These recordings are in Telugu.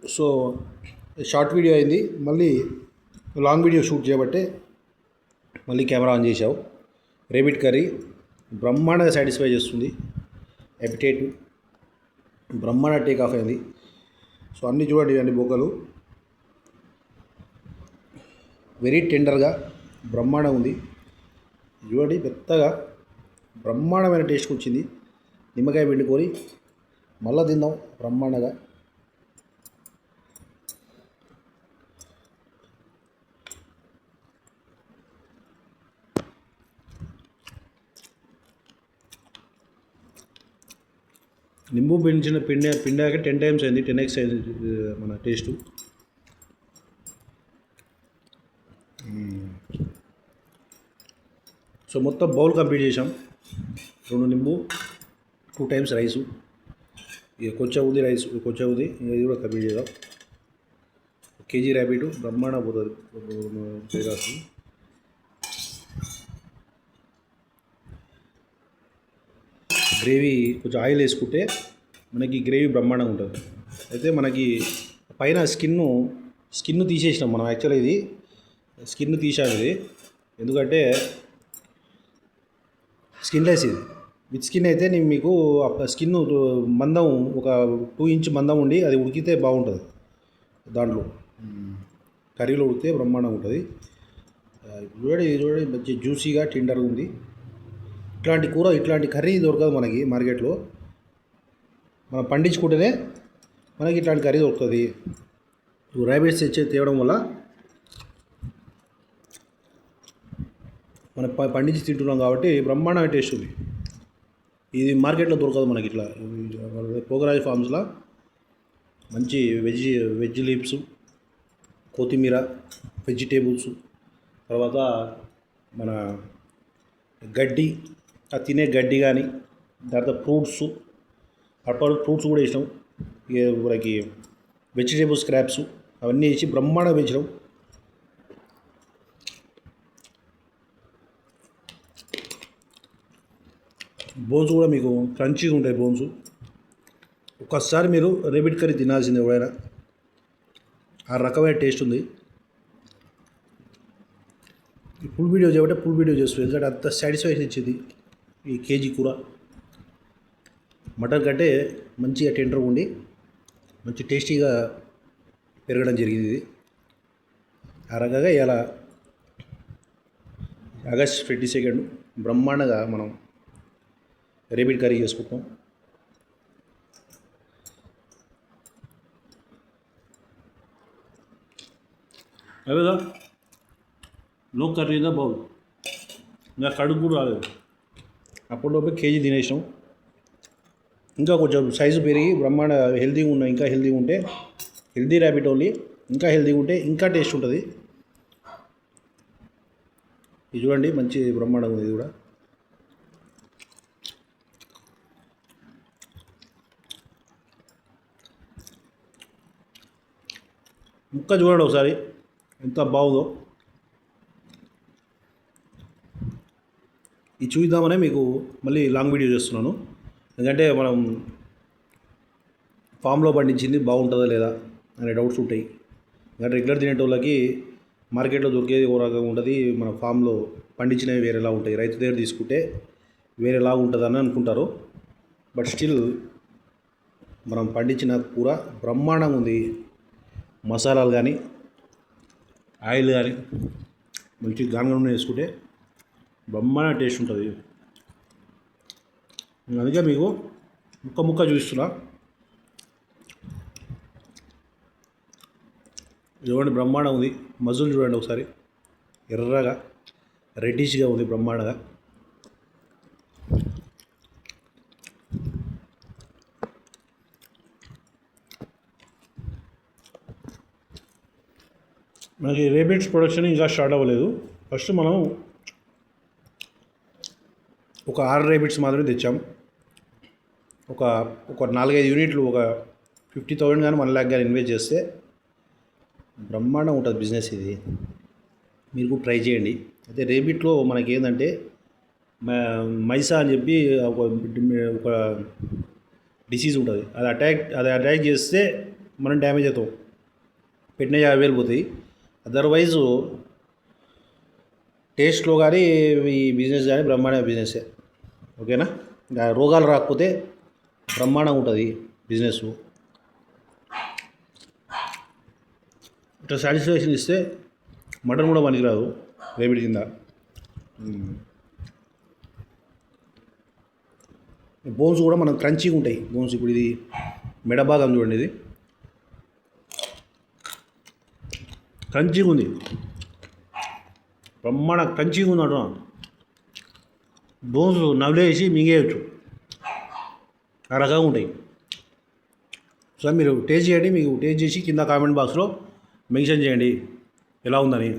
సో షార్ట్ వీడియో అయింది, మళ్ళీ లాంగ్ వీడియో షూట్ చేయబట్టే మళ్ళీ కెమెరా ఆన్ చేసావు. రేబిట్ కర్రీ బ్రహ్మాండంగా సాటిస్ఫై చేస్తుంది. ఎపిటేట్ బ్రహ్మాండ టేక్ ఆఫ్ అయింది. సో అన్నీ చూడండి, అన్ని బొక్కలు వెరీ టెండర్గా బ్రహ్మాండంగా ఉంది. చూడండి, మెత్తగా బ్రహ్మాండమైన టేస్ట్కి వచ్చింది. నిమ్మకాయ పిండుకొని మళ్ళీ తిందాం బ్రహ్మాండంగా. నింబు పిండాక 10 టైమ్స్ అయింది, 10x అయింది మన టేస్టు. సో మొత్తం బౌల్ కంప్లీట్ చేసాం. 2 నింబు, 2 టైమ్స్ రైసు, ఇక కొంచెం ఉంది రైస్, కొంచెం ఉంది, ఇది కూడా కంప్లీట్ చేద్దాం. కేజీ ర్యాబిట్ బ్రహ్మాండ పోతుంది రాసి. గ్రేవీ కొంచెం ఆయిల్ వేసుకుంటే మనకి గ్రేవీ బ్రహ్మాండంగా ఉంటుంది. అయితే మనకి పైన స్కిన్ తీసేసినాం మనం. యాక్చువల్గా ఇది స్కిన్ తీసాము ఇది, ఎందుకంటే స్కిన్లెస్ ఇది. విత్ స్కిన్ అయితే నేను మీకు స్కిన్ మందం ఒక 2 ఇంచ్ మందం ఉండి అది ఉడికితే బాగుంటుంది. దాంట్లో కర్రీలో ఉడికితే బ్రహ్మాండంగా ఉంటుంది. చూడండి మంచి జ్యూసీగా టెండర్గా ఉంది. ఇట్లాంటి కూర, ఇట్లాంటి కర్రీ దొరకదు మనకి మార్కెట్లో. మనం పండించుకుంటేనే మనకి ఇట్లాంటి కర్రీ దొరుకుతుంది. ర్యాబిట్స్ తేవడం వల్ల మనం పండించి తింటున్నాం కాబట్టి బ్రహ్మాండమైన టేస్ట్ ఉంది. ఇది మార్కెట్లో దొరకదు మనకి. ఇట్లా పోగరాజు ఫార్మ్స్లో మంచి వెజ్ లీవ్స్, కొత్తిమీర, వెజిటేబుల్స్, తర్వాత మన గడ్డి, తినే గడ్డి కానీ, తర్వాత ఫ్రూట్స్, అప్పుడు ఫ్రూట్స్ కూడా వేసినాం. మనకి వెజిటేబుల్ స్క్రాప్స్ అవన్నీ వేసి బ్రహ్మాండంగా పెంచడం. బోన్స్ కూడా మీకు క్రంచీగా ఉంటాయి బోన్స్. ఒక్కసారి మీరు రేబిట్ కర్రీ తినాల్సింది ఎవరైనా. ఆ రకమైన టేస్ట్ ఉంది. ఫుల్ వీడియో చేయబట్టే ఫుల్ వీడియో చేస్తుంది, ఎందుకంటే అంత సాటిస్ఫాక్షన్ ఇచ్చింది ఈ కేజీ కూర. మటన్ కంటే మంచిగా టెండర్గా ఉండి మంచి టేస్టీగా పెరగడం జరిగింది ఇది. ఆ రకంగా ఇలా ఆగస్ట్ 22 బ్రహ్మాండంగా మనం రేబిట్ కర్రీ చేసుకుంటాం. అవేదా no curry in the bowl. ఇంకా కడుగు కూడా రాలేదు, అప్పటిలోపే కేజీ తినేసాం. ఇంకా కొంచెం సైజు పెరిగి బ్రహ్మాండ హెల్తీగా ఉన్నాయి. ఇంకా హెల్తీగా ఉంటే, హెల్తీ ర్యాబిట్ ఓన్లీ, ఇంకా హెల్తీగా ఉంటే ఇంకా టేస్ట్ ఉంటుంది. ఇది చూడండి, మంచి బ్రహ్మాండంగా ఉంది ఇది కూడా. ముక్క చూడండి ఒకసారి ఎంత బాగుందో. ఇది చూద్దామనే మీకు మళ్ళీ లాంగ్ వీడియో చేస్తున్నాను, ఎందుకంటే మనం ఫామ్లో పండించింది బాగుంటుందా లేదా అనే డౌట్స్ ఉంటాయి. ఎందుకంటే రెగ్యులర్ తినేటోళ్ళకి మార్కెట్లో దొరికేది ఒక రకంగా ఉంటుంది, మన ఫామ్లో పండించినవి వేరేలా ఉంటాయి. రైతు దగ్గర తీసుకుంటే వేరేలా ఉంటుందని అనుకుంటారు. బట్ స్టిల్ మనం పండించిన కూర బ్రహ్మాండంగా ఉంది. మసాలాలు కానీ, ఆయిల్ కానీ మంచి గానుగ నూనె వేసుకుంటే బ్రహ్మాండ టేస్ట్ ఉంటుంది. అందుకే మీకు ముక్క చూస్తున్నా. చూడండి, బ్రహ్మాండం ఉంది. మజులు చూడండి ఒకసారి, ఎర్రగా రెడ్డిష్గా ఉంది బ్రహ్మాండంగా. మనకి రేబిట్స్ ప్రొడక్షన్ ఇంకా స్టార్ట్ అవ్వలేదు. ఫస్ట్ మనం ఒక 6 రేబిట్స్ మాత్రమే తెచ్చాం. ఒక 4-5 యూనిట్లు, ఒక 50,000 కానీ 1 lakh కానీ ఇన్వెస్ట్ చేస్తే బ్రహ్మాండం ఉంటుంది బిజినెస్ ఇది. మీరు కూడా ట్రై చేయండి. అయితే రేబిట్లో మనకి ఏంటంటే మైసా అని చెప్పి ఒక డిసీజ్ ఉంటుంది. అది అటాక్ చేస్తే మనం డ్యామేజ్ అవుతాం. పెట్టిన 50,000 పోతాయి. అదర్వైజ్ టేస్ట్లో కానీ ఈ బిజినెస్ కానీ బ్రహ్మాండ బిజినెస్సే. ఓకేనా? ఇంకా రోగాలు రాకపోతే బ్రహ్మాండంగా ఉంటుంది బిజినెస్. ఇట్లా సాటిస్ఫాక్షన్ ఇస్తే మటన్ కూడా పనికిరాదు రేపిడి కింద. బోన్స్ కూడా మనం క్రంచీగా ఉంటాయి బోన్స్. ఇప్పుడు ఇది మెడ భాగం చూడండి, ఇది క్రంచీగా ఉంది, బ్రహ్మాండ క్రంచీగా ఉంది అంటున్నా. బోన్స్ నవ్వులేసి మింగేయచ్చు, ఆ రకంగా ఉంటాయి. సో మీరు టేస్ట్ చేయండి, మీకు టేస్ట్ చేసి కింద కామెంట్ బాక్స్లో మెన్షన్ చేయండి ఎలా ఉందని.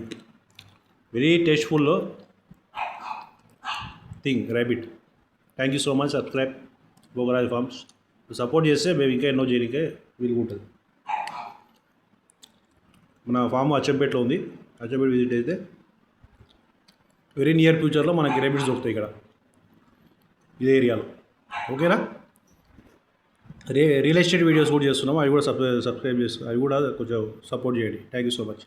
Very tasteful thing rabbit. Thank you so much. Subscribe Bhogaraj farms. Support చేస్తే మేము ఇంకా ఎన్నో చేయడానికే వీలుగా ఉంటుంది. మన ఫామ్ అచ్చంపేటలో ఉంది. అచ్చంపేట విజిట్ అయితే వెరీ నియర్ ఫ్యూచర్లో మనకి ర్యాబిట్స్ దొరుకుతాయి ఇక్కడ ఇదే ఏరియాలో. ఓకేనా? రియల్ ఎస్టేట్ వీడియోస్ కూడా చేస్తున్నాం, అవి కూడా సబ్స్క్రైబ్ చేస్తాం, అవి కూడా కొంచెం సపోర్ట్ చేయండి. Thank you so much.